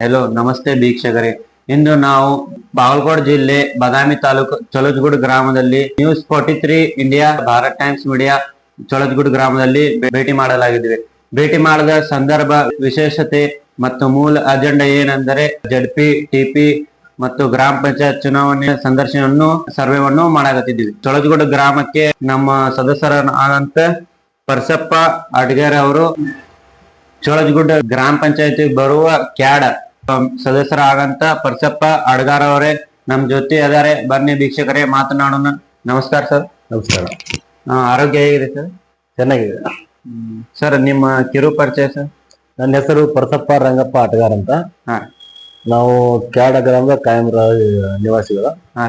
Hello ನಮಸ್ತೆ ವೀಕ್ಷಕರೇ. ಇಂದು ನಾವು ಬಾಗಲಕೋಟೆ ಜಿಲ್ಲೆ ಬಾದಾಮಿ ತಾಲೂಕು ಚೊಲಜಗುಡ್ ಗ್ರಾಮದಲ್ಲಿ news 43 India Bharat times media Cholachagud ಗ್ರಾಮದಲ್ಲಿ ಭೇಟಿ ಮಾಡಲಾಗಿದ್ದೇವೆ. ಭೇಟಿ ಮಾಡಿದ ಸಂದರ್ಭ, ವಿಶೇಷತೆ ಮತ್ತು ಮೂಲ ಅಜೆಂಡಾ ಏನೆಂದರೆ ಜಡ್ಪಿ ಟಿಪಿ ಮತ್ತು ಗ್ರಾಮ ಪಂಚಾಯತ್ ಚುನಾವಣೆ ಸಂದರ್ಶನವನ್ನು ಸರ್ವೆವನ್ನು ಮಾಡಾಕತ್ತಿದ್ದೀವಿ. ಚೊಲಜಗುಡ್ ಗ್ರಾಮಕ್ಕೆ ನಮ್ಮ ಸದಸ್ಯರಾದಂತ ಪರಸಪ್ಪ ಅಡ್ಗೇರ್ ಅವರು ಚೋಳಜಗುಡ್ಡ ಗ್ರಾಮ ಪಂಚಾಯತಿ ಬರುವ ಕ್ಯಾಡ್ ಸದಸ್ಯರಾಗಂತ ಪರಸಪ್ಪ ಅಡ್ಗಾರ್ ಅವರೇ ನಮ್ ಜೊತೆ ಅದಾರೆ. ಬನ್ನಿ ವೀಕ್ಷಕರೇ ಮಾತನಾಡೋಣ. ನಮಸ್ಕಾರ ಸರ್. ನಮಸ್ಕಾರ. ಆರೋಗ್ಯ ಹೇಗಿದೆ ಸರ್? ಚೆನ್ನಾಗಿದೆ ಸರ್. ನಿಮ್ಮ ಕಿರು ಪರಿಚಯ ಸರ್? ನನ್ನ ಹೆಸರು ಪರಸಪ್ಪ ರಂಗಪ್ಪ ಅಟ್ಗಾರ್ ಅಂತ. ಹಾ. ನಾವು ಕ್ಯಾಡ ಗ್ರಾಮದ ಕಾಯಂ ನಿವಾಸಿಗಳು. ಹಾ.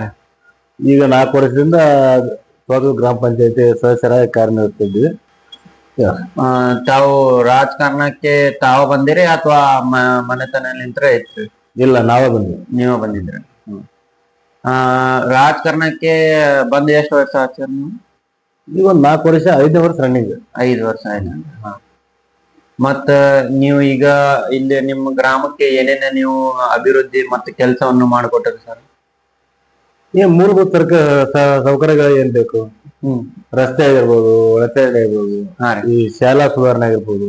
ಈಗ 4 ವರ್ಷದಿಂದ ಚೋಳಜಗುಡ್ ಗ್ರಾಮ ಪಂಚಾಯತಿ ಸದಸ್ಯರಾಗಿ ಕಾರ್ಯನಿರ್ವಹಿಸ್ತಿದ್ವಿ. ತಾವು ರಾಜಕಾರಣಕ್ಕೆ ತಾವು ಬಂದಿರಿ ಅಥವಾ ಮನೆತನಲಿಂತ್ರ ಇತ್ತು? ಇಲ್ಲ, ನಾವೇ ಬಂದ್ವಿ. ನೀವೇ ಬಂದಿದ್ರಿ. ರಾಜಕಾರಣಕ್ಕೆ ಬಂದು ಎಷ್ಟು ವರ್ಷ ಆಯ್ತು ಸರ್ ನೀವು? ಈಗ ಒಂದು 4 ವರ್ಷ, 5ನೇ ವರ್ಷ ರನ್ನಿಂಗ್. 5 ವರ್ಷ ಆಯ್ತು. ಮತ್ತ ನೀವು ಈಗ ಇಲ್ಲಿ ನಿಮ್ಮ ಗ್ರಾಮಕ್ಕೆ ಏನೇನ ನೀವು ಅಭಿವೃದ್ಧಿ ಮತ್ತು ಕೆಲಸವನ್ನು ಮಾಡಿಕೊಟ್ರಿ ಸರ್? ಏನ್ ಮೂಲಭೂತ ಸೌಕರ್ಯಗಳು ಏನ್ ಬೇಕು? ರಸ್ತೆ ಆಗಿರ್ಬೋದು, ಒಳಚೆ ಆಗಿರ್ಬೋದು, ಈ ಶಾಲಾ ಸುಧಾರಣೆ ಆಗಿರ್ಬೋದು,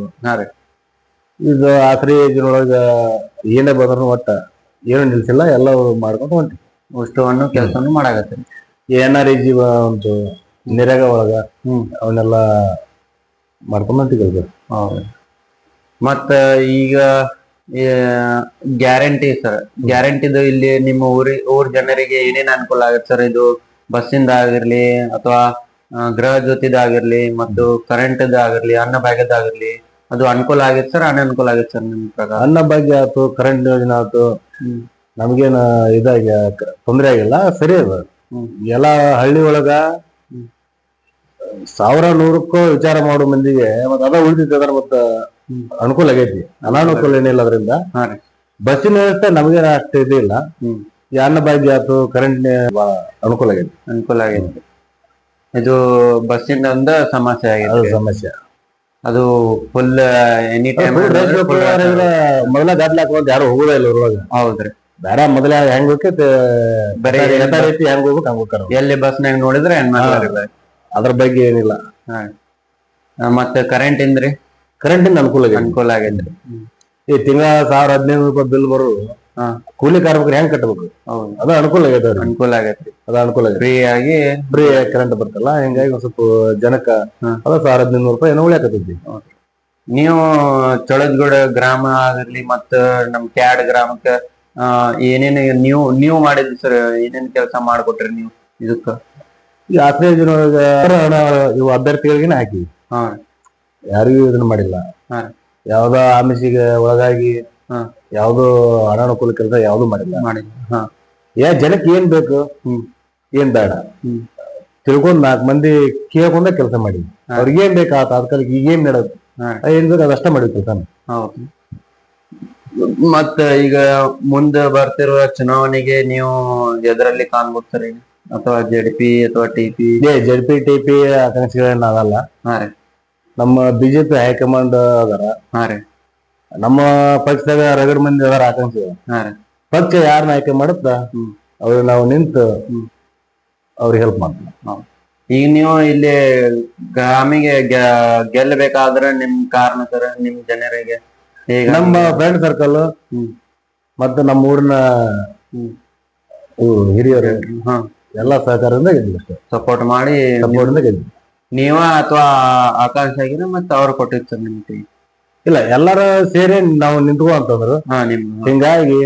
ಇದು ಆಸರೆ ಯೋಜನೆಯೊಳಗ ಏನೇ ಬಂದ್ರು ಒಟ್ಟ ಏನು ನಿಲ್ಸಿಲ್ಲ, ಎಲ್ಲ ಮಾಡ್ಕೊಂಡು ಹೊಂಟಿ ಅಷ್ಟವನ್ನು ಕೆಲಸವನ್ನು ಮಾಡಾಕತ್ತೀರಿ. NREG ಉಂಟು, ನಿರೇಗಾ ಒಳಗ ಅವನ್ನೆಲ್ಲ ಮಾಡ್ಕೊಂಡು ಹೊಂಟಿ. ಮತ್ತ ಈಗ ಗ್ಯಾರಂಟಿ ಸರ್, ಗ್ಯಾರಂಟಿದು ಇಲ್ಲಿ ನಿಮ್ಮ ಊರ್ ಜನರಿಗೆ ಏನೇನ್ ಅನುಕೂಲ ಆಗತ್ತೆ ಸರ್? ಇದು ಬಸ್ಸಿಂದ ಆಗಿರ್ಲಿ ಅಥವಾ ಗೃಹ ಜ್ಯೋತಿದಾಗಿರ್ಲಿ ಮತ್ತು ಕರೆಂಟ್ ಆಗಿರ್ಲಿ, ಅನ್ನ ಭಾಗ್ಯದಾಗಿರ್ಲಿ, ಅದು ಅನುಕೂಲ ಆಗೈತೆ ಸರ್, ಅನನುಕೂಲ ಆಗೈತೆ ಸರ್ ನಿಮ್ ಪ್ರಕಾರ? ಅನ್ನ ಭಾಗ್ಯ ಆಯ್ತು, ಕರೆಂಟ್ ಯೋಜನೆ ಆಯ್ತು, ನಮ್ಗೇನ ಇದಾಗಿ ತೊಂದರೆ ಆಗಿಲ್ಲ, ಸರಿ ಅದ. ಎಲ್ಲ ಹಳ್ಳಿ ಒಳಗ 100-100ಕ್ಕೂ ವಿಚಾರ ಮಾಡೋ ಮಂದಿಗೆ ಮತ್ತ ಅದ ಉಳಿದಿದ್ದ ಅದ್ರ ಮತ್ತ ಅನುಕೂಲ ಆಗೈತಿ. ಅನಾನುಕೂಲ ಏನಿಲ್ಲ. ಅದರಿಂದ ಬಸ್ಸಿನ ವ್ಯವಸ್ಥೆ ನಮ್ಗೇನ ಅಷ್ಟು ಇದಿಲ್ಲ. ಈ ಅನ್ನ ಭಾಗ್ಯ ಆಯ್ತು, ಕರೆಂಟ್ ಅನುಕೂಲ ಆಗೈತಿ. ಅನುಕೂಲ ಆಗೈತಿ. ಇದು ಬಸ್ಸಿಂದ ಒಂದು ಸಮಸ್ಯೆ ಆಗಿದೆ. ಸಮಸ್ಯೆ ಅದು ಫುಲ್ ಎನಿ ಟೈಮ್ ಮೊದಲ ಗಾಡ್ಲಿ ಹಾಕೊಂಡ್ ಯಾರು ಹೋಗೋದೇ ಇಲ್ಲ ಊರೊಳಗ. ಹೌದ್ರಿ. ಬೇರೆ ಮೊದಲ ಹೆಂಗ್ ಹೋಗ್ತೈತಿ, ಬರೀ ರೀತಿ ಹೆಂಗ್ ಹೋಗ್ಬೇಕು ಹಂಗ ಹೋಗ್ತಾರ. ಎಲ್ಲಿ ಬಸ್ನಾಗ ನೋಡಿದ್ರೆ ಅದ್ರ ಬಗ್ಗೆ ಏನಿಲ್ಲ. ಮತ್ತೆ ಕರೆಂಟ್ ಇಂದ್ರಿ? ಕರೆಂಟ್ ಇಂದ ಅನುಕೂಲ ಆಗೈತ್ರಿ. ಈ ತಿಂಗಳ 1000-1500 ರೂಪಾಯಿ ಬಿಲ್ ಬರೋದು ಕೂಲಿ ಕಾರ್ಮಿಕರು ಹೆಂಗ್ ಕಟ್ಟಬೇಕು? ಅದ ಅನುಕೂಲ ಆಗೈತೆ. ಅನುಕೂಲ ಆಗೈತ್ರಿ. ಅದ ಅನುಕೂಲ ಆಗೈತಿ. ಫ್ರೀ ಕರೆಂಟ್ ಬರ್ತಲ್ಲ, ಹಿಂಗಾಗಿ ಒಂದ್ ಸ್ವಲ್ಪ ಜನಕ್ಕ ಅದ 1000-1500 ರೂಪಾಯಿ ಏನೋ ಉಳಿಯಾಕತೈತಿ. ನೀವು ಚೊಳಜಗುಡ್ ಗ್ರಾಮ ಆಗಿರ್ಲಿ ಮತ್ತ ನಮ್ ಕ್ಯಾಡ್ ಗ್ರಾಮಕ್ಕ ಏನೇನು ನೀವು ಮಾಡಿದ್ರಿ ಸರ್? ಏನೇನ್ ಕೆಲಸ ಮಾಡ್ಕೊಟ್ರಿ ನೀವು ಇದಕ್ಕ? ಈ ಆಸರೆ ಯೋಜನೆಯೊಳಗ ಇವು ಅಭ್ಯರ್ಥಿಗಳಿಗೇನೆ ಹಾಕಿವಿ, ಯಾರಿಗೂ ಇದನ್ನ ಮಾಡಿಲ್ಲ. ಯಾವ್ದೋ ಆಮಿಷಿಗೆ ಒಳಗಾಗಿ ಯಾವ್ದು ಅನಾನುಕೂಲ ಕೆಲಸ ಯಾವ್ದು ಮಾಡಿಲ್ಲ. ಜನಕ್ಕೆ ಏನ್ ಬೇಕು, ಏನ್ ಬೇಡ ತಿಳ್ಕೊಂಡ್ 4 ಮಂದಿ ಕೇಳ್ಕೊಂಡ ಕೆಲಸ ಮಾಡಿ ಅವ್ರಿಗೇನ್ ಬೇಕು ಆ ತಾತ್ಕಾಲಿಕ ಈಗೇನ್ ನಡೋದು ಏನ್ ಬೇಕು ಅದಷ್ಟ ಮಾಡಿ ಕೆಲಸ. ಮತ್ತ ಈಗ ಮುಂದೆ ಬರ್ತಿರುವ ಚುನಾವಣೆಗೆ ನೀವು ಎದರಲ್ಲಿ ಕಾಣ್ಬೋದ್ರಿ? ಅಥವಾ ಜೆಡ್ಪಿ ಅಥವಾ ಟಿಪಿ? ಜೆಡ್ಪಿ ಟಿಪಿ ಆಕಾಂಕ್ಷಿಗಳೇನ ಆಗಲ್ಲ. ನಮ್ಮ ಬಿಜೆಪಿ ಹೈಕಮಾಂಡ್ ಅದಾರ. ನಮ್ಮ ಪಕ್ಷದಾಗ ರಗಡ್ ಮಂದಿ ಅದಾರ ಆಕಾಂಕ್ಷಿಗಳು. ಪಕ್ಷ ಯಾರನ್ನ ಆಯ್ಕೆ ಮಾಡುತ್ತ ಅವ್ರಿಗೆ ನಾವು ನಿಂತು ಅವ್ರಿಗೆ ಹೆಲ್ಪ್ ಮಾಡ್ತೀವಿ. ಈಗ ನೀವು ಇಲ್ಲಿ ಗ್ರಾಮಿಗೆ ಗೆಲ್ಲಬೇಕಾದ್ರೆ ನಿಮ್ ಕಾರಣ ಸರ್, ನಿಮ್ ಜನರಿಗೆ ನಮ್ಮ ಫ್ರೆಂಡ್ ಸರ್ಕಲ್ ಮತ್ತೆ ನಮ್ಮ ಊರಿನ ಹಿರಿಯರು ಎಲ್ಲಾ ಸಹಕಾರದಿಂದ ಗೆದ್ದಿಲ್ಲ. ಸಪೋರ್ಟ್ ಮಾಡಿ ಗೆದ್ದಿ. ನೀವ ಅಥವಾ ಆಕಾಂಕ್ಷ ಆಗಿರ ಮತ್ತೆ ಅವ್ರು ಕೊಟ್ಟಿದ್ ಸರ್ ನಿಮ್ಗೆ? ಇಲ್ಲ, ಎಲ್ಲಾರು ಸೇರಿ ನಾವು ನಿಂತ್ಕೋ ಅಂತಂದ್ರು. ಹಿಂಗಾಗಿ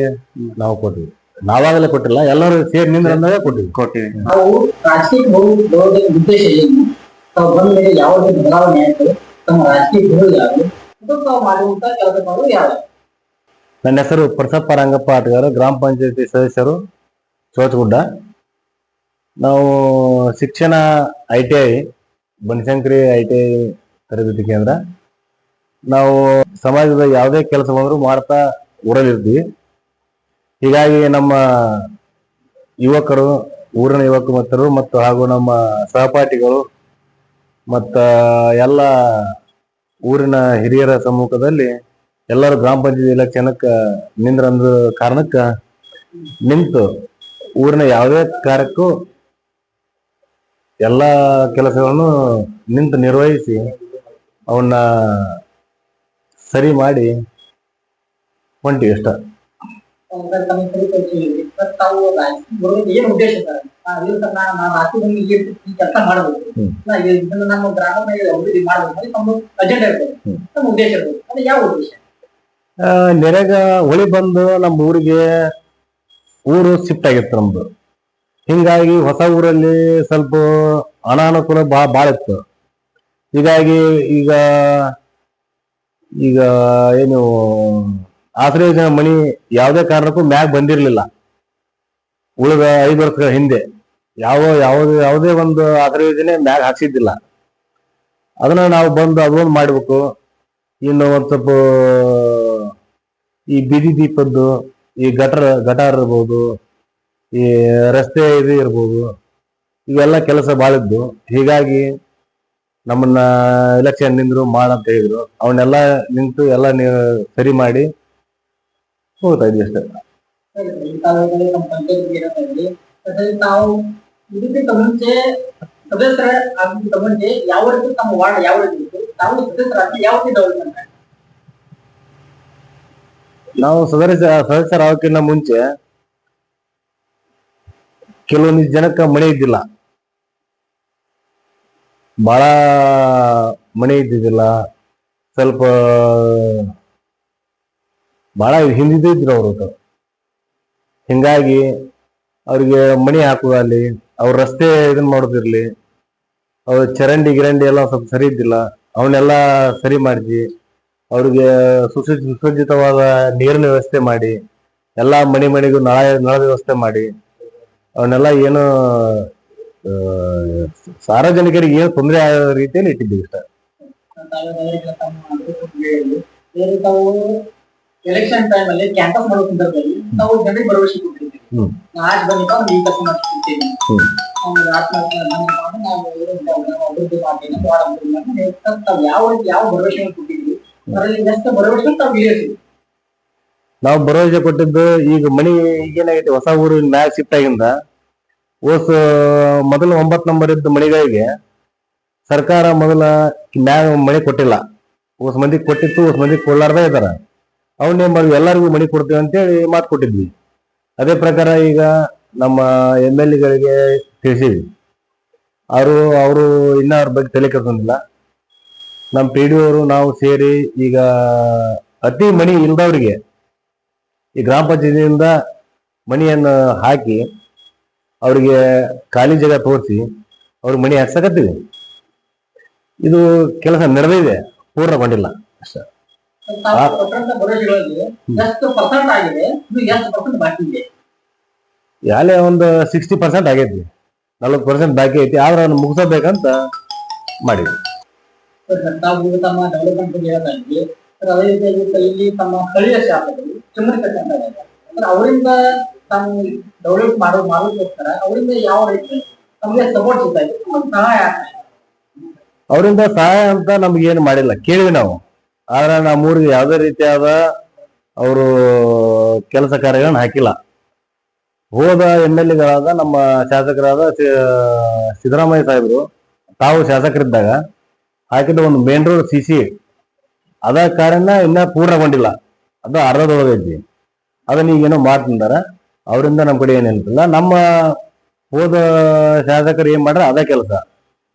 ನಾವು ಕೊಟ್ಟಿವಿ. ನಾವಾಗಲೇ ಕೊಟ್ಟಿಲ್ಲ, ಎಲ್ಲರೂ ಸೇರಿ ನಿಂದ್ರಂದಾಗ ಕೊಟ್ಟಿವಿ. ನಾವು ರಾಜಕೀಯ ಉದ್ದೇಶ ಏನು? ತಾವು ಬಂದ ಮೇಲೆ ಯಾವುದೇ ಬದಲಾವಣೆ ಆಯ್ತು, ತಮ್ಮ ರಾಜಕೀಯ ಗುರು ಯಾರು, ತಾವು ಮಾಡುವಂತ ಕೆಲಸಗಳು ಯಾರು? ನನ್ನ ಹೆಸರು ಪರಸಪ್ಪ ರಂಗಪ್ಪ ಅಟ್ಗಾರ್, ಗ್ರಾಮ ಪಂಚಾಯತಿ ಸದಸ್ಯರು, ಚೋಳಜಗುಡ್ಡ. ನಾವು ಶಿಕ್ಷಣ ITI ಬನಶಂಕರಿ ITI ತರಬೇತಿ ಕೇಂದ್ರ. ನಾವು ಸಮಾಜದ ಯಾವುದೇ ಕೆಲಸ ಬಂದ್ರು ಮಾಡ್ತಾ ಊರಲ್ಲಿರ್ತೀವಿ. ಹೀಗಾಗಿ ನಮ್ಮ ಯುವಕರು, ಊರಿನ ಯುವಕ ಮತ್ತರು ಮತ್ತು ಹಾಗೂ ನಮ್ಮ ಸಹಪಾಠಿಗಳು ಮತ್ತ ಎಲ್ಲ ಊರಿನ ಹಿರಿಯರ ಸಮ್ಮುಖದಲ್ಲಿ ಎಲ್ಲರೂ ಗ್ರಾಮ ಪಂಚಾಯತಿ ಎಲೆಕ್ಷನ್ಕ್ಕ ನಿಂದ್ರಂದ ಕಾರಣಕ್ಕ ನಿಂತು ಊರಿನ ಯಾವುದೇ ಕಾರ್ಯಕ್ಕೂ ಎಲ್ಲಾ ಕೆಲಸಗಳನ್ನು ನಿಂತು ನಿರ್ವಹಿಸಿ ಅವನ್ನ ಸರಿ ಮಾಡಿ ಹೊಂಟಿವಿ ಅಷ್ಟ. ತಾವು ಏನ್ ಉದ್ದೇಶ ಸರ್? ನಾನು ರಾಜ್ಯದಲ್ಲಿ ಈ ಕೆಲಸ ಮಾಡಬೇಕು, ಇದನ್ನ ನಮ್ಮ ಗ್ರಾಮ ಅಭಿವೃದ್ಧಿ ಮಾಡಬೇಕು, ನಮ್ಮ ಅಜೆಂಡಾ ಇರ್ಬೋದು, ನಮ್ಮ ಉದ್ದೇಶ ಇರ್ಬೋದು. ಅದು ಯಾವ ಉದ್ದೇಶ? ನೆರೆಗ ಹೊಳಿ ಬಂದು ನಮ್ಮ ಊರಿಗೆ ಊರು ಶಿಫ್ಟ್ ಆಗಿತ್ತು ನಮ್ದು. ಹಿಂಗಾಗಿ ಹೊಸ ಊರಲ್ಲಿ ಸ್ವಲ್ಪ ಅನಾನುಕೂಲ ಬಾಳ ಇತ್ತು. ಹೀಗಾಗಿ ಈಗ ಈಗ ಏನು ಆಶ್ರಯ ಯೋಜನೆ ಮನಿ ಯಾವುದೇ ಕಾರಣಕ್ಕೂ ಮ್ಯಾಗ್ ಬಂದಿರ್ಲಿಲ್ಲ. ಉಳಿದ 5 ವರ್ಷಗಳ ಹಿಂದೆ ಯಾವುದೇ ಒಂದು ಆಶ್ರಯ ಯೋಜನೆ ಮ್ಯಾಗ್ ಹಾಕ್ಸಿದ್ದಿಲ್ಲ. ಅದನ್ನ ನಾವು ಬಂದು ಅದೊಂದು ಮಾಡ್ಬೇಕು. ಇನ್ನು ಒಂದ್ ಸ್ವಲ್ಪ ಈ ಬೀದಿ ದೀಪದ್ದು, ಈ ಗಟಾರ್ ಇರ್ಬೋದು, ಈ ರಸ್ತೆ ಇದು ಇರ್ಬೋದು, ಇವೆಲ್ಲ ಕೆಲಸ ಬಾಳಿದ್ದು. ಹೀಗಾಗಿ ನಮ್ಮನ್ನ ಎಲೆಕ್ಷನ್ ನಿಂದ್ರು ಮಾಡಂತ ಹೇಳಿದ್ರು. ಅವನ್ನೆಲ್ಲ ನಿಂತು ಎಲ್ಲ ಸರಿ ಮಾಡಿ ಹೋಗ್ತಾ ಇದ್ವಿ ಅಷ್ಟೇ. ತಾವು ಇದಕ್ಕಿಂತ ಮುಂಚೆ ಸದಸ್ಯರ ಆಗಿದ್ದ ಮುಂಚೆ ಯಾವ ರೀತಿ ತಮ್ಮ ವಾರ್ಡ್ ಯಾವ ರೀತಿ ಇತ್ತು, ತಾವು ಸದಸ್ಯರಾಗಿ ಯಾವ ರೀತಿ ಡೆವಲಪ್ಮೆಂಟ್? ನಾವು ಸದಸ್ಯರಾಗಕ್ಕಿಂತ ಮುಂಚೆ ಕೆಲವೊಂದಿಷ್ಟು ಜನಕ್ಕ ಮನೆ ಇದ್ದಿಲ್ಲ, ಬಹಳ ಮನೆ ಇದ್ದಿದ್ದಿಲ್ಲ. ಸ್ವಲ್ಪ ಬಹಳ ಹಿಂದಿದ್ರು ಅವರು. ಹಿಂಗಾಗಿ ಅವ್ರಿಗೆ ಮಣಿ ಹಾಕುದಲ್ಲಿ, ಅವ್ರ ರಸ್ತೆ ಇದನ್ ಮಾಡೋದಿರ್ಲಿ, ಅವ್ರ ಚರಂಡಿ ಗಿರಂಡಿ ಎಲ್ಲ ಸ್ವಲ್ಪ ಸರಿ ಇದ್ದಿಲ್ಲ. ಅವನ್ನೆಲ್ಲ ಸರಿ ಮಾಡಿದ್ವಿ. ಅವ್ರಿಗೆ ಸುಸಜ್ಜಿತವಾದ ನೀರಿನ ವ್ಯವಸ್ಥೆ ಮಾಡಿ, ಎಲ್ಲಾ ಮನೆಗೂ ನಳ ವ್ಯವಸ್ಥೆ ಮಾಡಿ, ಅವನ್ನೆಲ್ಲ ಏನು ಸಾರ್ವಜನಿಕರಿಗೆ ಏನು ತೊಂದರೆ ಆಗೋ ರೀತಿಯಲ್ಲಿ ಇಟ್ಟಿದ್ದೀವಿ ಇಷ್ಟ. ತಾವು ಎಲೆಕ್ಷನ್ ಟೈಮ್ ಅಲ್ಲಿ ಕ್ಯಾಂಪಸ್ ಮಾಡೋ ಸಂದರ್ಭದಲ್ಲಿ ನಾವು ಜನರಿಗೆ ಭರವಸೆ ಕೊಟ್ಟಿರ್ತೀವಿ, ನಾಳೆ ಬಂದಿದ್ದ ಒಂದು ಈ ಕೆಲಸ ಮಾಡ್ತಿರ್ತೀವಿ, ಅಭಿವೃದ್ಧಿ ಮಾಡ್ತೀನಿ, ತಾವು ಯಾವ ಭರವಸೆ ಕೊಟ್ಟಿದ್ವಿ, ಅದರಲ್ಲಿ ಎಷ್ಟು ಭರವಸೆ ತಾವು ಈಡೇರಿಸಿದ್ವಿ? ನಾವು ಭರವಸೆ ಕೊಟ್ಟಿದ್ದು ಈಗ ಮನಿ ಈಗೇನಾಗೈತಿ, ಹೊಸ ಊರಿನ ಮ್ಯಾಗ್ ಶಿಫ್ಟ್ ಆಗಿಂದ ಮೊದಲು 9 ನಂಬರ್ ಇದ್ದ ಮನೆಗಳಿಗೆ ಸರ್ಕಾರ ಮೊದಲ ಮ್ಯಾಗ್ ಮನೆ ಕೊಟ್ಟಿಲ್ಲ. ಮಂದಿ ಕೊಟ್ಟಿತ್ತು, ಮಂದಿ ಕೊಡ್ಲಾರ್ದ ಇದಾರ. ಅವನ್ನೇನ್ ಮಾಡಿದ್ವಿ, ಎಲ್ಲರಿಗೂ ಮನೆ ಕೊಡ್ತೀವಿ ಅಂತೇಳಿ ಮಾತು ಕೊಟ್ಟಿದ್ವಿ. ಅದೇ ಪ್ರಕಾರ ಈಗ ನಮ್ಮ MLA ಗಳಿಗೆ ತಿಳಿಸಿವಿ. ಅವರು ಇನ್ನ ಅವ್ರ ಬಗ್ಗೆ ತಲೆ ಕೆಡ್ಸೋದಿಲ್ಲ. ನಮ್ಮ PDO ಅವರು ನಾವು ಸೇರಿ ಈಗ ಅತಿ ಮನಿ ಇಲ್ದವ್ರಿಗೆ ಈ ಗ್ರಾಮ ಪಂಚಾಯತಿಯಿಂದ ಮನಿಯನ್ನು ಹಾಕಿ ಅವ್ರಿಗೆ ಖಾಲಿ ಜಾಗ ತೋರಿಸಿ ಅವ್ರಿಗೆ ಮನಿ ಹಾಕ್ಸಕತ್ತೀವಿ. ಇದು ಕೆಲಸ ನಡೆದಿದೆ, ಪೂರ್ಣಗೊಂಡಿಲ್ಲ ಅಷ್ಟೇ. ಯಾಲೆ ಒಂದು 60% ಆಗೈತಿ, 40% ಬಾಕಿ ಐತಿ. ಆದ್ರೆ ಅದನ್ನ ಮುಗಿಸಬೇಕಂತ ಮಾಡಿದ್ವಿ. ತಮ್ಮ ಡೆವಲಪ್ಮೆಂಟ್ ಇಲ್ಲಿ ತಮ್ಮ ಸ್ಥಳೀಯ ಶಾಸಕರು ಚುಮ್ಮರಿಕಟ್ಟೆ ಅಂತ ಅಂದ್ರೆ ಅವರಿಂದ ತಾವು ಡೆವಲಪ್ ಮಾಡೋದಕ್ಕೋಸ್ಕರ ಅವರಿಂದ ಯಾವ ರೀತಿ ನಮಗೆ ಸಪೋರ್ಟ್ ಸಿಗ್ತಾ ಇದೆ, ಸಹಾಯ ಆಗ್ತಾ ಇದೆ? ಅವರಿಂದ ಸಹಾಯ ಅಂತ ನಮ್ಗೆ ಏನು ಮಾಡಿಲ್ಲ, ಕೇಳಿವಿ ನಾವು. ಆದ್ರೆ ನಮ್ಮೂರಿಗೆ ಯಾವುದೇ ರೀತಿಯಾದ ಅವರು ಕೆಲಸ ಕಾರ್ಯಗಳನ್ನ ಹಾಕಿಲ್ಲ. ಹೋದ MLAಗಳಾದ ನಮ್ಮ ಶಾಸಕರಾದ ಸಿದ್ದರಾಮಯ್ಯ ಸಾಹೇಬರು ತಾವು ಶಾಸಕರಿದ್ದಾಗ ಹಾಕಿದ ಒಂದು ಮೇನ್ ರೋಡ್ CC ಅದ ಕಾರಣ ಇನ್ನ ಪೂರ್ಣಗೊಂಡಿಲ್ಲ, ಅದು ಅರ್ಧದೊಳಗೈತಿ. ಅದನ್ನ ಈಗೇನೋ ಮಾಡ್ತಿದಾರ. ಅವರಿಂದ ನಮ್ಮ ಕಡೆ ಏನಿಲ್ಲ. ನಮ್ಮ ಹೋದ ಶಾಸಕರು ಏನ್ ಮಾಡ್ರ ಅದೇ ಕೆಲಸ.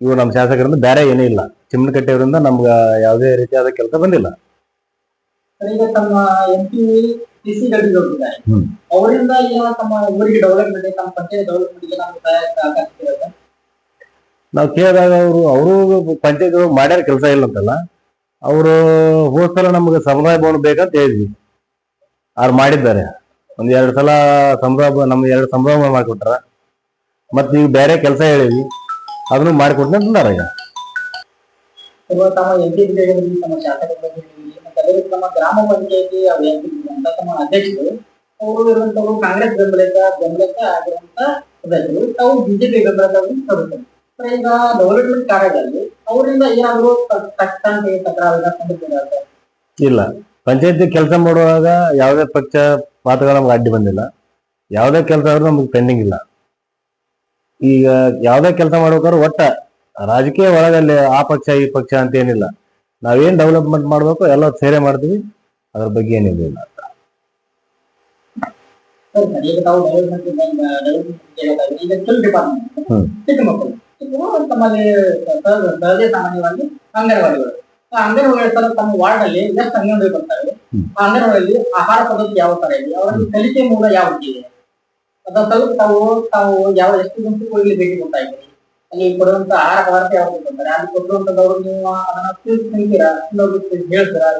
ಇವು ನಮ್ಮ ಶಾಸಕರಿಂದ ಬೇರೆ ಏನೂ ಇಲ್ಲ. ಚಿಮ್ಮನಕಟ್ಟೆಯವರಿಂದ ನಮ್ಗ ಯಾವುದೇ ರೀತಿಯಾದ ಕೆಲಸ ಬಂದಿಲ್ಲ. ತಮ್ಮ MP CC ಅವರಿಂದ ತಮ್ಮ ಊರಿಗೆ ಡೆವಲಪ್ಮೆಂಟ್, ತಮ್ಮ ಪಂಚಾಯತ್ ಡೆವಲಪ್ಮೆಂಟ್ಗೆ ನಾವು ಕೇಳಿದಾಗ ಅವರು ಪಂಚಾಯತ್ ಮಾಡ್ಯಾರ ಕೆಲಸ ಇಲ್ಲ ಅಂತಲ್ಲ. ಅವರು ಹೋದ್ಸಲ ನಮ್ಗೆ ಸಮುದಾಯ ಭವನ ಬೇಕಂತ ಹೇಳಿದ್ವಿ, ಅವ್ರು ಮಾಡಿದ್ದಾರೆ. ಒಂದ್ 2 ಸಲ ನಮ್ಗೆ 2 ಸಮುದಾಯ ಭವನ ಮಾಡಿಕೊಟ್ರ. ಮತ್ ಈಗ ಬೇರೆ ಕೆಲಸ ಹೇಳಿವಿ, ಅದನ್ನು ಮಾಡಿಕೊಡ್ತೀನಿ ಅಂತಂದಾರ. ಈಗ ತಮ್ಮ MP ತಮ್ಮ ಶಾಸಕರು ತಮ್ಮ ಗ್ರಾಮ ಪಂಚಾಯತಿ ತಮ್ಮ ಅಧ್ಯಕ್ಷರು ಅವರು ಇರುವಂತವರು ಕಾಂಗ್ರೆಸ್ ಬೆಂಬಲಿತ ಆಗಿರುವಂತ ಸದಸ್ಯರು, ತಾವು BJP ಬೆಂಬಲಿತ ಸದಸ್ಯರು. ಈಗ ಡೆವಲಪ್ಮೆಂಟ್ ಕಾರ್ಯದಲ್ಲಿ ಅವರಿಂದ ಏನಾದ್ರು ಇಲ್ಲ. ಪಂಚಾಯತಿ ಕೆಲಸ ಮಾಡುವಾಗ ಯಾವುದೇ ಪಕ್ಷ ಪಾತಗಳು ನಮ್ಗೆ ಅಡ್ಡಿ ಬಂದಿಲ್ಲ. ಯಾವುದೇ ಕೆಲಸ ಆದ್ರೂ ನಮ್ಗೆ ಪೆಂಡಿಂಗ್ ಇಲ್ಲ. ಈಗ ಯಾವುದೇ ಕೆಲಸ ಮಾಡ್ಬೇಕಾದ್ರೆ ಒಟ್ಟ ರಾಜಕೀಯ ಒಳಗಲ್ಲಿ ಆ ಪಕ್ಷ ಈ ಪಕ್ಷ ಅಂತ ಏನಿಲ್ಲ. ನಾವೇನ್ ಡೆವಲಪ್ಮೆಂಟ್ ಮಾಡ್ಬೇಕು ಎಲ್ಲ ಸೇರೆ ಮಾಡ್ತೀವಿ. ಅದ್ರ ಬಗ್ಗೆ ಏನಿಲ್ಲ. ಈಗ ತಾವು ಡೆವಲಪ್ಮೆಂಟ್ ಈಗ ಚಲೋ ಡಿಪಾರ್ಟ್ಮೆಂಟ್ ಚಿಕ್ಕ ಮಕ್ಕಳು ತಮ್ಮಲ್ಲಿ ಸಹಜ ಸಾಮಾನ್ಯವಾಗಿ ಅಂಗನವಾಡಿಗಳು ಅಂಗನವಾಡಿ ತಮ್ಮ ವಾರ್ಡ್ ಅಲ್ಲಿ ಎಷ್ಟು ಅಂಗನವಾಡಿ ಬರ್ತಾರೆ. ಆ ಅಂಗನವಾಡಿಯಲ್ಲಿ ಆಹಾರ ಪದ್ಧತಿ ಯಾವ ತರ ಇದೆ, ಅವರಲ್ಲಿ ಕಲಿಕೆ ಮೂಲ ಯಾವ ಇದೆ, ಅದನ್ನ ಸ್ವಲ್ಪ ತಾವು ಯಾವ ಎಷ್ಟು ಗುಂಪುಗಳಿಗೆ ಭೇಟಿ ಕೊಡ್ತಾ ಇದ್ದೀರಿ, ಅಲ್ಲಿ ಕೊಡುವಂತ ಆಹಾರ ಪದಾರ್ಥ ಯಾವ್ದು ಕೊಡ್ತಾರೆ, ಅಲ್ಲಿ ಕೊಡುವಂತದವ್ರು ನೀವು ಅದನ್ನ ತಿಳ್ತೀರಾ, ಹೇಳ್ತೀರಾ,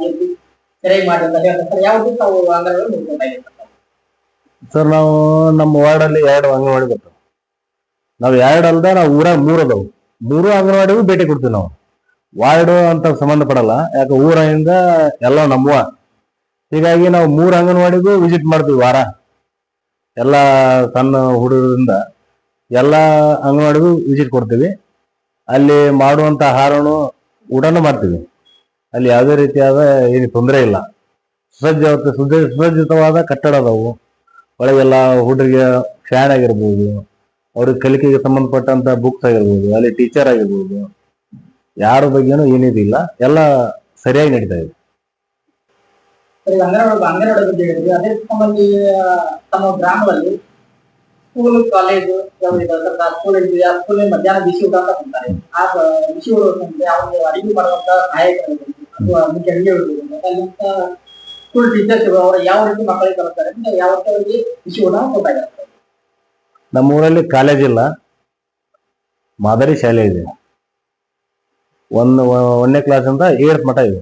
ಸರಿಯಾಗಿ ಮಾಡಿ ಅಂತ ಹೇಳ್ತಾರೆ. ಯಾವ್ದು ತಾವು ಅಂಗನವಾಡಿ ನೋಡ್ಕೊತಾ ಇದ್ದೀರಿ ಸರ್? ನಾವು ನಮ್ಮ ವಾರ್ಡ್ ಅಲ್ಲಿ 2 ಅಂಗನವಾಡಿ ಬರ್ತಾವ. ನಾವು 2 ಅಲ್ದ ನಾವು ಊರಾಗ 3 ಅದಾವು. 3 ಅಂಗನವಾಡಿಗೂ ಭೇಟಿ ಕೊಡ್ತೀವಿ ನಾವು. ವಾರ್ಡ್ ಅಂತ ಸಂಬಂಧ ಪಡಲ್ಲ, ಯಾಕೆ ಊರಿಂದ ಎಲ್ಲ ನಮ್ಮವ. ಹೀಗಾಗಿ ನಾವು 3 ಅಂಗನವಾಡಿಗೂ ವಿಸಿಟ್ ಮಾಡ್ತೀವಿ ವಾರ. ಎಲ್ಲ ಸಣ್ಣ ಹುಡುಗರಿಂದ ಎಲ್ಲ ಅಂಗನವಾಡಿಗೂ ವಿಸಿಟ್ ಕೊಡ್ತೀವಿ. ಅಲ್ಲಿ ಮಾಡುವಂತ ಆಹಾರನು ಊಟನೂ ಮಾಡ್ತೀವಿ. ಅಲ್ಲಿ ಯಾವುದೇ ರೀತಿಯಾದ ಏನು ತೊಂದರೆ ಇಲ್ಲ. ಸುಸಜ್ಜಿತವಾದ ಕಟ್ಟಡ ಅದಾವು. ಒಳಗೆಲ್ಲ ಹುಡುಗರಿಗೆ ಫ್ಯಾನ್ ಆಗಿರ್ಬೋದು, ಅವ್ರಿಗೆ ಕಲಿಕೆಗೆ ಸಂಬಂಧಪಟ್ಟಂತ ಬುಕ್ಸ್ ಆಗಿರ್ಬೋದು, ಅಲ್ಲಿ ಟೀಚರ್ ಆಗಿರ್ಬೋದು, ಯಾರ ಬಗ್ಗೆನೂ ಏನಿದಿಲ್ಲ. ಎಲ್ಲ ಸರಿಯಾಗಿ ನಡೀತಾ ಇದೆ. ಅಂಗನವಾಡಿ ಬಗ್ಗೆ ಹೇಳಿದ್ವಿ. ಅದೇ ಸಂಬಂಧಿ ತಮ್ಮ ಗ್ರಾಮದಲ್ಲಿ ಸ್ಕೂಲ್ ಕಾಲೇಜು ಸ್ಕೂಲ್ ಇದೆಯಾ? ಸ್ಕೂಲ್ ಮಧ್ಯಾಹ್ನ ಬಿಸಿ ಊಟ ಅಂತ ಕೊಡ್ತಾರೆ. ಆ ಬಿಸಿ ಊಟ ಅವ್ರಿಗೆ ಅಡಿಗೆ ಮಾಡುವಂತ ಸಹಾಯಕರು ಅಥವಾ ಮುಖ್ಯ ಅಡಿಗೆ ಅಲ್ಲಿಂತ ಸ್ಕೂಲ್ ಟೀಚರ್ಸ್ ಅವರು ಯಾವ ರೀತಿ ಮಕ್ಕಳಿಗೆ ಕಲಿಸ್ತಾರೆ, ಯಾವ ರೀತಿ ಅವರಿಗೆ ಬಿಸಿ ಊಟ ಕೊಟ್ಟಾಗಿರ್ತಾರೆ. ನಮ್ಮ ಊರಲ್ಲಿ ಕಾಲೇಜ್ ಇಲ್ಲ, ಮಾದರಿ ಶಾಲೆ ಇದೆ. 1ನೇ ಕ್ಲಾಸ್ ಅಂತ 8th ಮಠ ಇದೆ.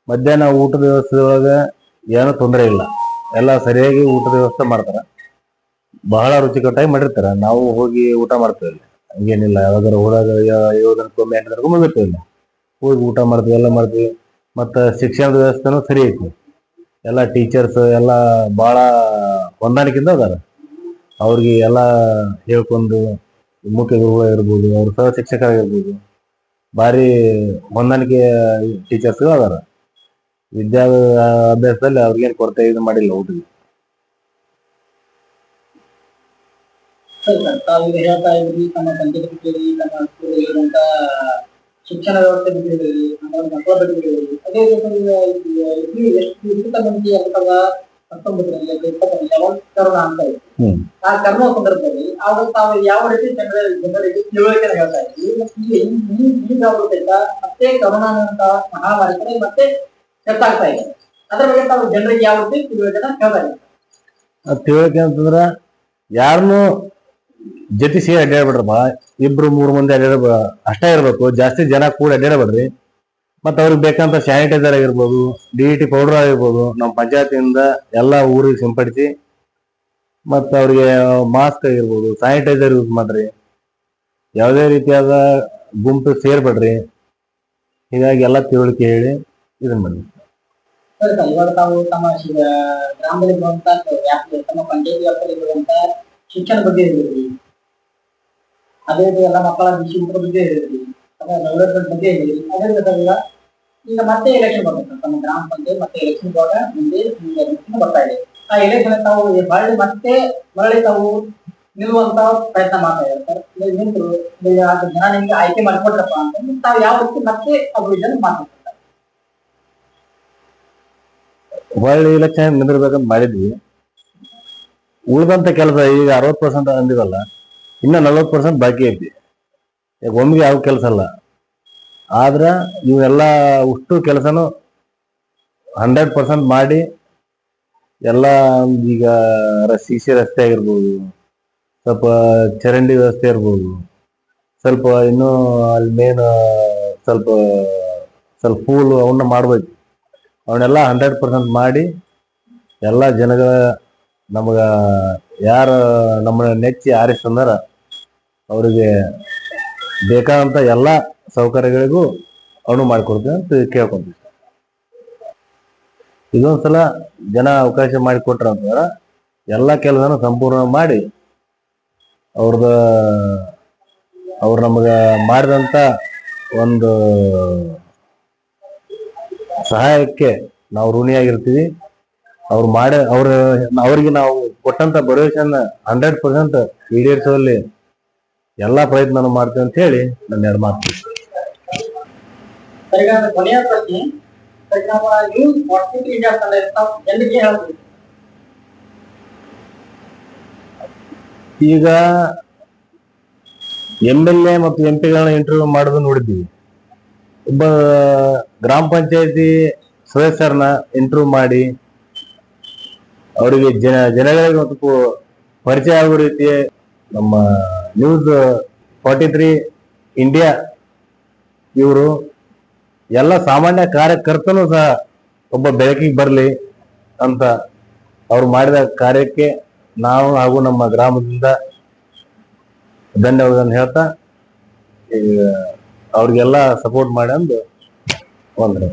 ಮಧ್ಯಾಹ್ನ ಊಟದ ವ್ಯವಸ್ಥೆ ಒಳಗೆ ಏನೂ ತೊಂದರೆ ಇಲ್ಲ. ಎಲ್ಲ ಸರಿಯಾಗಿ ಊಟದ ವ್ಯವಸ್ಥೆ ಮಾಡ್ತಾರ. ಬಹಳ ರುಚಿಕಟ್ಟಾಗಿ ಮಾಡಿರ್ತಾರ. ನಾವು ಹೋಗಿ ಊಟ ಮಾಡ್ತೇವೆ. ಹಂಗೇನಿಲ್ಲ, ಯಾವಾಗಾರ ಊರಾಗ 7 ದಿನಕ್ಕೊಮ್ಮೆ 8 ದಿನಕ್ಕೊಮ್ಮೆ ಬರ್ತೀವಿ. ಹೋಗಿ ಊಟ ಮಾಡ್ತೀವಿ, ಎಲ್ಲ ಮಾಡ್ತೀವಿ. ಮತ್ತು ಶಿಕ್ಷಣದ ವ್ಯವಸ್ಥೆನೂ ಸರಿ ಐತಿ. ಎಲ್ಲ ಟೀಚರ್ಸ್ ಎಲ್ಲ ಭಾಳ ಹೊಂದಾಣಿಕೆಯಿಂದ ಅದಾರ. ಅವ್ರಿಗೆ ಎಲ್ಲ ಹೇಳ್ಕೊಂಡು ಮುಖ್ಯ ಗುರು ಇರ್ಬೋದು, ಅವ್ರ ಸಹ ಶಿಕ್ಷಕರಾಗಿರ್ಬೋದು, ಭಾರಿ ಹೊಂದಾಣಿಕೆ ಟೀಚರ್ಸ್ಗಳು ಅದಾರ. ಅಭ್ಯಾಸದಲ್ಲಿ ಅವ್ರಿಗೇನು ಕೊರತೆ ಇದು ಮಾಡಿಲ್ಲ ಊಟಕ್ಕೆ. ತಾವೀಗ ಹೇಳ್ತಾ ಇದ್ರಿ ತಮ್ಮ ಪಂಚಾಯತ್ ಕಚೇರಿ, ತಮ್ಮ ಸ್ಕೂಲ್ ಇರುವಂತ ಶಿಕ್ಷಣ ವ್ಯವಸ್ಥೆ ಬಗ್ಗೆ ಹೇಳಿದ್ರಿ, ಮಕ್ಕಳ ಬಗ್ಗೆ ಹೇಳಿದ್ರಿ. ಅದೇ ರೀತಿ ಎಷ್ಟು ಮಂದಿ 2019 ಯಾವಾಗ ಕರೋನಾ ಅಂತ ಇತ್ತು, ಆ ಕರೋನಾ ಸಂದರ್ಭದಲ್ಲಿ ಅವಾಗ ತಾವು ಯಾವ ರೀತಿ ಜನರಿಗೆ ತಿಳುವಳಿಕೆ ಹೇಳ್ತಾ ಇದ್ರಿ. ಈ ಜಾಗೃತಿಯಿಂದ ಮತ್ತೆ ಕರೋನಾ ಅಂತ ಮಹಾಮಾರಿ ಕಡೆ ಮತ್ತೆ ಹೆಚ್ಚಾಗ್ತಾ ಇದೆ. ಅದ್ರ ಬಗ್ಗೆ ತಾವು ಜನರಿಗೆ ಯಾವ ರೀತಿ ತಿಳುವಳಿಕೆ ಹೇಳ್ತಾ ಇದ್ದೀವಿ? ತಿಳುವಳಿಕೆ ಅಂತಂದ್ರ ಯಾರನ್ನು ಜೊತೆ ಸೇರಿ ಅಡ್ಡಾಡ್ಬಿಡ್ರಪ್ಪ. 2-3 ಮಂದಿ ಅಡ್ಡಾಡ ಅಷ್ಟೇ ಇರ್ಬೇಕು. ಜಾಸ್ತಿ ಜನ ಕೂಡ ಅಡ್ಡಾಡಬೇಡ್ರಿ. ಮತ್ತು ಅವ್ರಿಗೆ ಬೇಕಂತ ಸ್ಯಾನಿಟೈಸರ್ ಆಗಿರ್ಬೋದು, DDT ಪೌಡರ್ ಆಗಿರ್ಬೋದು, ನಮ್ಮ ಪಂಚಾಯತಿಯಿಂದ ಎಲ್ಲ ಊರಿಗೆ ಸಿಂಪಡಿಸಿ, ಮತ್ತು ಅವ್ರಿಗೆ ಮಾಸ್ಕ್ ಆಗಿರ್ಬೋದು, ಸ್ಯಾನಿಟೈಸರ್ ಯೂಸ್ ಮಾಡ್ರಿ. ಯಾವುದೇ ರೀತಿಯಾದ ಗುಂಪು ಸೇರ್ಬೇಡ್ರಿ. ಹೀಗಾಗಿ ಎಲ್ಲ ತಿಳುವಳಿಕೆ ಹೇಳಿ ಇದನ್ನ ಮಾಡಿ. ಸರಿ ಸರ್, ಇವಾಗ ತಾವು ತಮ್ಮ ಗ್ರಾಮದಲ್ಲಿ ಬರುವಂತ ತಮ್ಮ ಪಂಚಾಯತಿ ವ್ಯಾಪ್ತಿಯಲ್ಲಿ ಬರುವಂತ ಶಿಕ್ಷಣ ಬಗ್ಗೆ ಹೇಳಿದ್ರಿ. ಅದೇ ರೀತಿ ಎಲ್ಲ ಮಕ್ಕಳ ಬಿಸಿ ಊಟದ ಬಗ್ಗೆ ಹೇಳಿದ್ರಿ, ಡೆವಲಪ್ಮೆಂಟ್ ಬಗ್ಗೆ ಹೇಳಿದ್ರಿ. ಅದೇ ರೀತಿ ಈಗ ಮತ್ತೆ ಎಲೆಕ್ಷನ್ ಬರ್ತದೆ ತಮ್ಮ ಗ್ರಾಮ ಪಂಚಾಯತ್, ಮತ್ತೆ ಎಲೆಕ್ಷನ್ ಮುಂದೆ ಬರ್ತಾ ಇದೆ. ಆ ಎಲೆಕ್ಷನ್ ತಾವು ಮರಳಿ ತಾವು ನಿಲ್ಲುವಂತ ಪ್ರಯತ್ನ ಮಾಡ್ತಾ ಇದ್ದಾರೆ ಸರ್. ನಿಂತರು ಜನ ನಿಮ್ಗೆ ಆಯ್ಕೆ ಮಾಡಿಕೊಟ್ರಪ್ಪ ಅಂತ ತಾವು ಯಾವ ರೀತಿ ಮತ್ತೆ ಅಭಿವೃದ್ಧಿಯನ್ನು ಮಾಡ್ತಾರೆ? ಹೊಳ್ಳಿ ಇಲೆಕ್ಷನ್ ನಿಂದಿರ್ಬೇಕಂತ ಮಾಡಿದ್ವಿ. ಉಳಿದಂತ ಕೆಲಸ ಈಗ 60% ಅಂದಿವಲ್ಲ, ಇನ್ನ 40% ಬಾಕಿ ಐತಿ. ಈಗ ಒಮ್ಮೆಗೆ ಯಾವ ಕೆಲಸ ಅಲ್ಲ. ಆದ್ರ ಇವೆಲ್ಲ ಅಷ್ಟು ಕೆಲಸನು 100% ಮಾಡಿ ಎಲ್ಲ ಈಗ CC ರಸ್ತೆ ಆಗಿರ್ಬೋದು, ಸ್ವಲ್ಪ ಚರಂಡಿ ವ್ಯವಸ್ಥೆ ಇರ್ಬೋದು, ಸ್ವಲ್ಪ ಇನ್ನೂ ಅಲ್ಲಿ ಮೇನ್ ಸ್ವಲ್ಪ ಪೂಲ್ ಅವನ್ನ ಮಾಡ್ಬೇಕು. ಅವನ್ನೆಲ್ಲ 100% ಮಾಡಿ ಎಲ್ಲ ಜನಗಳ ನಮಗ ಯಾರು ನಮ್ಮನ್ನ ನೆಚ್ಚಿ ಆರಿಸ್ತಂದಾರ ಅವರಿಗೆ ಬೇಕಾದಂತ ಎಲ್ಲ ಸೌಕರ್ಯಗಳಿಗೂ ಅನು ಮಾಡಿಕೊಡ್ತೀವಿ ಅಂತ ಕೇಳ್ಕೊಂತೀವಿ. ಇದೊಂದ್ಸಲ ಜನ ಅವಕಾಶ ಮಾಡಿಕೊಟ್ರ ಅಂತಂದ್ರ ಎಲ್ಲ ಕೆಲಸನ ಸಂಪೂರ್ಣ ಮಾಡಿ ಅವ್ರು ನಮಗ ಮಾಡಿದಂತ ಒಂದು ಸಹಾಯಕ್ಕೆ ನಾವು ಋಣಿಯಾಗಿರ್ತೀವಿ. ಅವ್ರಿಗೆ ನಾವು ಕೊಟ್ಟಂತ ಭರವಸೆಯನ್ನ 100% ಈಡೇರಿಸುವಲ್ಲಿ ಎಲ್ಲಾ ಪ್ರಯತ್ನ ಮಾಡ್ತೀವಿ ಅಂತ ಹೇಳಿ ನನ್ನ 2 ಮಾತು. ಸರ್, ಈಗ ಕೊನೆಯ ಪ್ರಶ್ನೆ, ಸರ್, ನಮ್ಮ ನ್ಯೂಸ್ 43 ಇಂಡಿಯಾ ತಂಡ ಜನರಿಗೆ ಹೇಳ್ತೀವಿ. ಈಗ MLA ಮತ್ತು MP ಗಳನ್ನ ಇಂಟರ್ವ್ಯೂ ಮಾಡೋದು ನೋಡಿದ್ದೀವಿ. ಒಬ್ಬ ಗ್ರಾಮ ಪಂಚಾಯತಿ ಸದಸ್ಯರನ್ನ ಇಂಟರ್ವ್ಯೂ ಮಾಡಿ ಅವರಿಗೆ ಜನಗಳಿಗೆ ಮತ್ತು ಪರಿಚಯ ಆಗುವ ರೀತಿ ನಮ್ಮ ನ್ಯೂಸ್ 43 ಇಂಡಿಯಾ ಇವರು ಎಲ್ಲ ಸಾಮಾನ್ಯ ಕಾರ್ಯಕರ್ತನೂ ಸಹ ಒಬ್ಬ ಬೆಳಕಿಗೆ ಬರಲಿ ಅಂತ ಅವ್ರು ಮಾಡಿದ ಕಾರ್ಯಕ್ಕೆ ನಾವು ಹಾಗೂ ನಮ್ಮ ಗ್ರಾಮದಿಂದ ಧನ್ಯವಾದ ಹೇಳ್ತಾ ಅವ್ರಿಗೆಲ್ಲ ಸಪೋರ್ಟ್ ಮಾಡಿ ಅಂದು ವಂದನೆ.